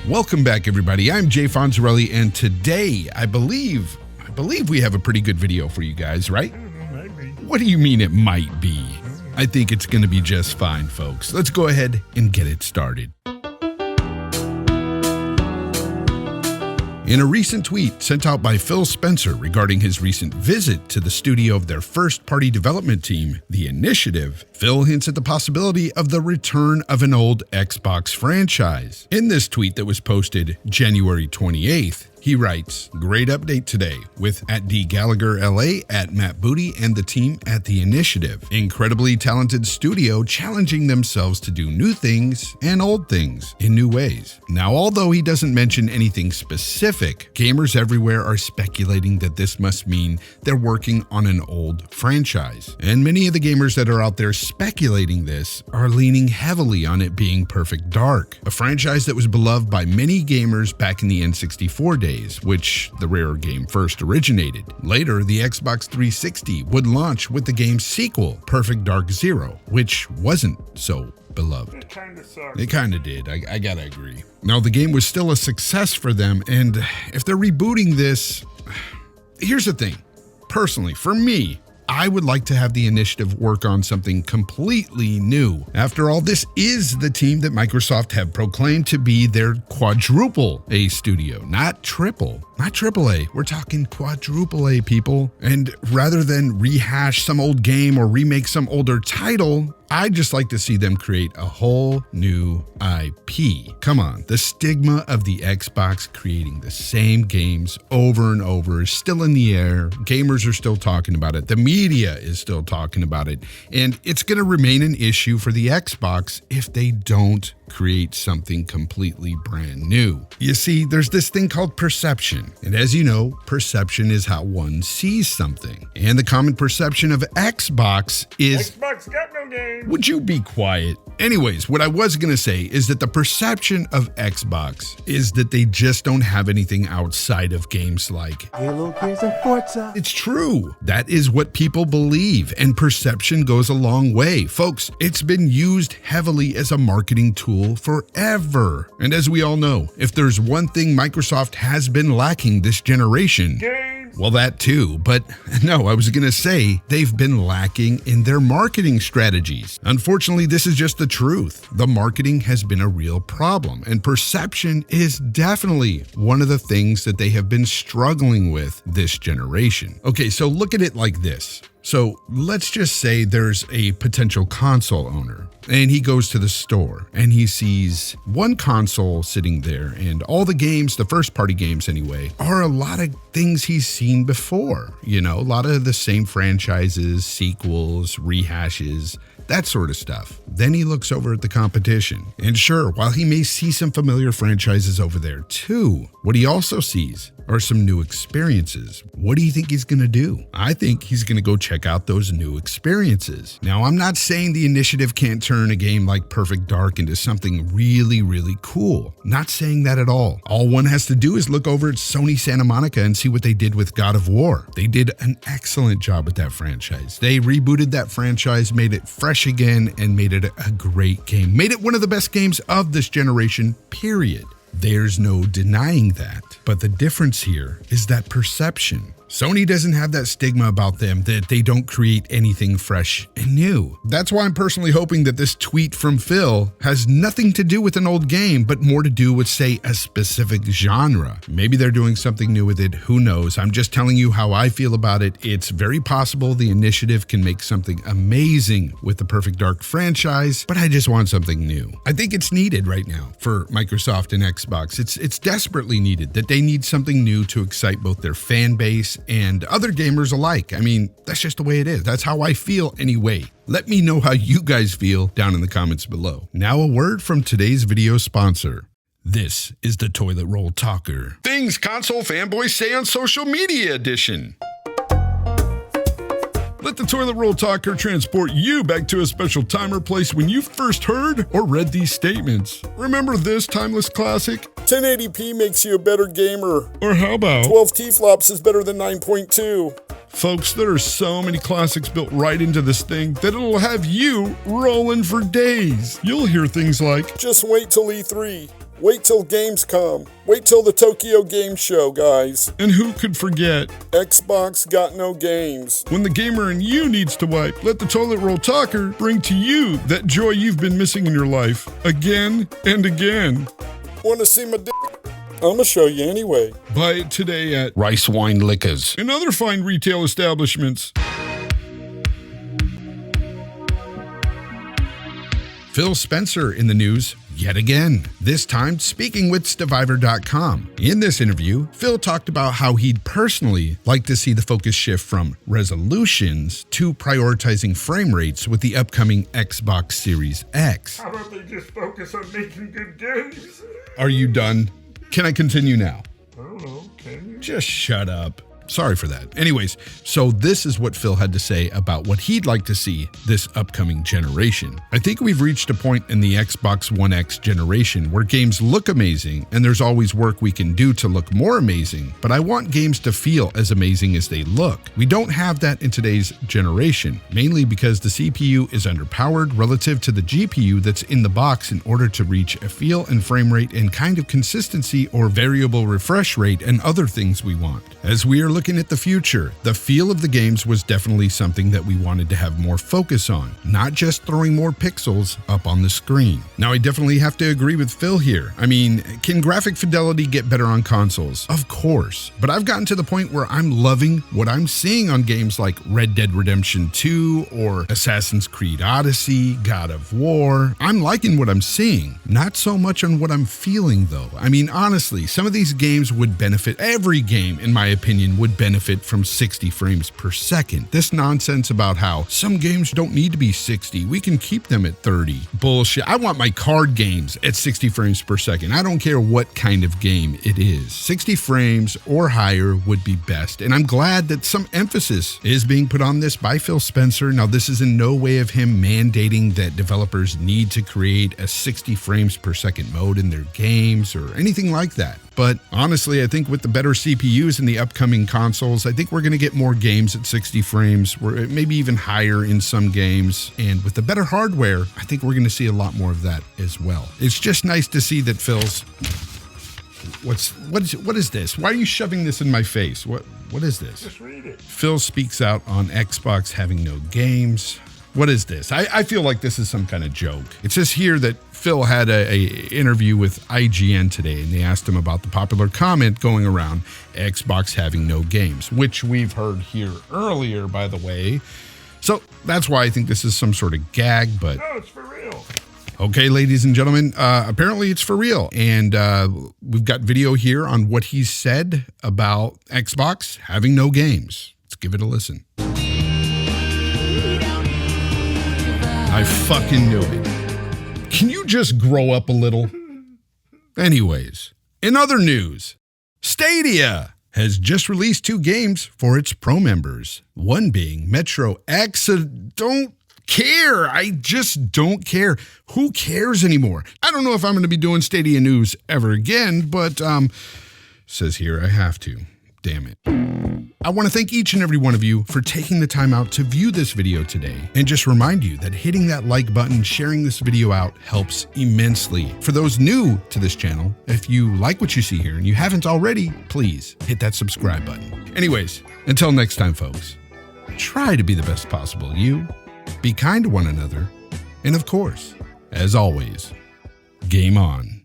Welcome back, everybody. I'm Jay Fonzarelli, and today I believe we have a pretty good video for you guys, right? What do you mean it might be? I think it's going to be just fine, folks. Let's go ahead and get it started. In a recent tweet sent out by Phil Spencer regarding his recent visit to the studio of their first-party development team, The Initiative, Phil hints at the possibility of the return of an old Xbox franchise. In this tweet that was posted January 28th, he writes, "Great update today with @DGallagherLA, @MattBooty, and the team at The Initiative. Incredibly talented studio challenging themselves to do new things and old things in new ways." Now, although he doesn't mention anything specific, gamers everywhere are speculating that this must mean they're working on an old franchise. And many of the gamers that are out there speculating this are leaning heavily on it being Perfect Dark, a franchise that was beloved by many gamers back in the N64 days, which the rare game first originated. Later, the Xbox 360 would launch with the game's sequel, Perfect Dark Zero, which wasn't so beloved. It kind of sucked. It kind of did. I gotta agree. Now, the game was still a success for them, and if they're rebooting this, here's the thing. Personally, for me, I would like to have The Initiative work on something completely new. After all, this is the team that Microsoft have proclaimed to be their quadruple A studio, not triple A. We're talking quadruple A, people. And rather than rehash some old game or remake some older title, I'd just like to see them create a whole new IP. Come on, the stigma of the Xbox creating the same games over and over is still in the air. Gamers are still talking about it. The media is still talking about it. And it's going to remain an issue for the Xbox if they don't create something completely brand new. You see, there's this thing called perception. And as you know, perception is how one sees something. And the common perception of Xbox is... Xbox got no game. Would you be quiet? Anyways, what I was going to say is that the perception of Xbox is that they just don't have anything outside of games like Halo, Gears, and Forza. It's true. That is what people believe, and perception goes a long way. Folks, it's been used heavily as a marketing tool forever. And as we all know, if there's one thing Microsoft has been lacking this generation, well, that too. But no, I was going to say they've been lacking in their marketing strategies. Unfortunately, this is just the truth. The marketing has been a real problem, and perception is definitely one of the things that they have been struggling with this generation. Okay, so look at it like this. So let's just say there's a potential console owner, and he goes to the store and he sees one console sitting there, and all the games, the first party games anyway, are a lot of things he's seen before. You know, a lot of the same franchises, sequels, rehashes, that sort of stuff. Then he looks over at the competition. And sure, while he may see some familiar franchises over there too, what he also sees are some new experiences. What do you think he's going to do? I think he's going to go check out those new experiences. Now, I'm not saying The Initiative can't turn a game like Perfect Dark into something really, really cool. Not saying that at all. All one has to do is look over at Sony Santa Monica and see what they did with God of War. They did an excellent job with that franchise. They rebooted that franchise, made it fresh again, and made it a great game. Made it one of the best games of this generation, period. There's no denying that. But the difference here is that perception. Sony doesn't have that stigma about them that they don't create anything fresh and new. That's why I'm personally hoping that this tweet from Phil has nothing to do with an old game, but more to do with, say, a specific genre. Maybe they're doing something new with it. Who knows? I'm just telling you how I feel about it. It's very possible The Initiative can make something amazing with the Perfect Dark franchise, but I just want something new. I think it's needed right now for Microsoft and Xbox. It's desperately needed that they need something new to excite both their fan base and other gamers alike. I mean, that's just the way it is. That's how I feel anyway. Let me know how you guys feel down in the comments below. Now, a word from today's video sponsor. This is the Toilet Roll Talker. Things console fanboys say on social media edition. Let the Toilet Roll Talker transport you back to a special time or place when you first heard or read these statements. Remember this timeless classic? 1080p makes you a better gamer. Or how about 12 T-flops is better than 9.2. Folks, there are so many classics built right into this thing that it'll have you rolling for days. You'll hear things like, just wait till E3. Wait till games come. Wait till the Tokyo Game Show, guys. And who could forget? Xbox got no games. When the gamer in you needs to wipe, let the toilet roll talker bring to you that joy you've been missing in your life again and again. Want to see my dick? I'ma show you anyway. Buy it today at Rice Wine Liquors and other fine retail establishments. Phil Spencer in the news yet again, this time speaking with Stevivor.com. In this interview, Phil talked about how he'd personally like to see the focus shift from resolutions to prioritizing frame rates with the upcoming Xbox Series X. How about they just focus on making good games? Are you done? Can I continue now? I don't know, can you? Just shut up. Sorry for that. Anyways, so this is what Phil had to say about what he'd like to see this upcoming generation. I think we've reached a point in the Xbox One X generation where games look amazing and there's always work we can do to look more amazing, but I want games to feel as amazing as they look. We don't have that in today's generation, mainly because the CPU is underpowered relative to the GPU that's in the box in order to reach a feel and frame rate and kind of consistency or variable refresh rate and other things we want. As we are looking at the future, the feel of the games was definitely something that we wanted to have more focus on, not just throwing more pixels up on the screen. Now, I definitely have to agree with Phil here. I mean, can graphic fidelity get better on consoles? Of course, but I've gotten to the point where I'm loving what I'm seeing on games like Red Dead Redemption 2 or Assassin's Creed Odyssey, God of War. I'm liking what I'm seeing, not so much on what I'm feeling though. I mean, honestly, some of these games would benefit, every game in my opinion would benefit from 60 frames per second. This nonsense about how some games don't need to be 60, we can keep them at 30. Bullshit. I want my card games at 60 frames per second. I don't care what kind of game it is. 60 frames or higher would be best. And I'm glad that some emphasis is being put on this by Phil Spencer. Now, this is in no way of him mandating that developers need to create a 60 frames per second mode in their games or anything like that. But honestly, I think with the better CPUs in the upcoming consoles, I think we're going to get more games at 60 frames, maybe even higher in some games. And with the better hardware, I think we're going to see a lot more of that as well. It's just nice to see that Phil's... What is this? Why are you shoving this in my face? What is this? Just read it. Phil speaks out on Xbox having no games. What is this? I feel like this is some kind of joke. It says here that Phil had a interview with IGN today, and they asked him about the popular comment going around Xbox having no games, which we've heard here earlier, by the way. So that's why I think this is some sort of gag, but... No, it's for real. Okay, ladies and gentlemen, apparently it's for real. And we've got video here on what he said about Xbox having no games. Let's give it a listen. I fucking knew it. Can you just grow up a little? Anyways, in other news, Stadia has just released 2 games for its pro members. One being Metro Exodus. Don't care. I just don't care. Who cares anymore? I don't know if I'm going to be doing Stadia news ever again, but says here I have to. Damn it. I want to thank each and every one of you for taking the time out to view this video today, and just remind you that hitting that like button, sharing this video out helps immensely. For those new to this channel, if you like what you see here and you haven't already, please hit that subscribe button. Anyways, until next time, folks, try to be the best possible you, be kind to one another, and of course, as always, game on.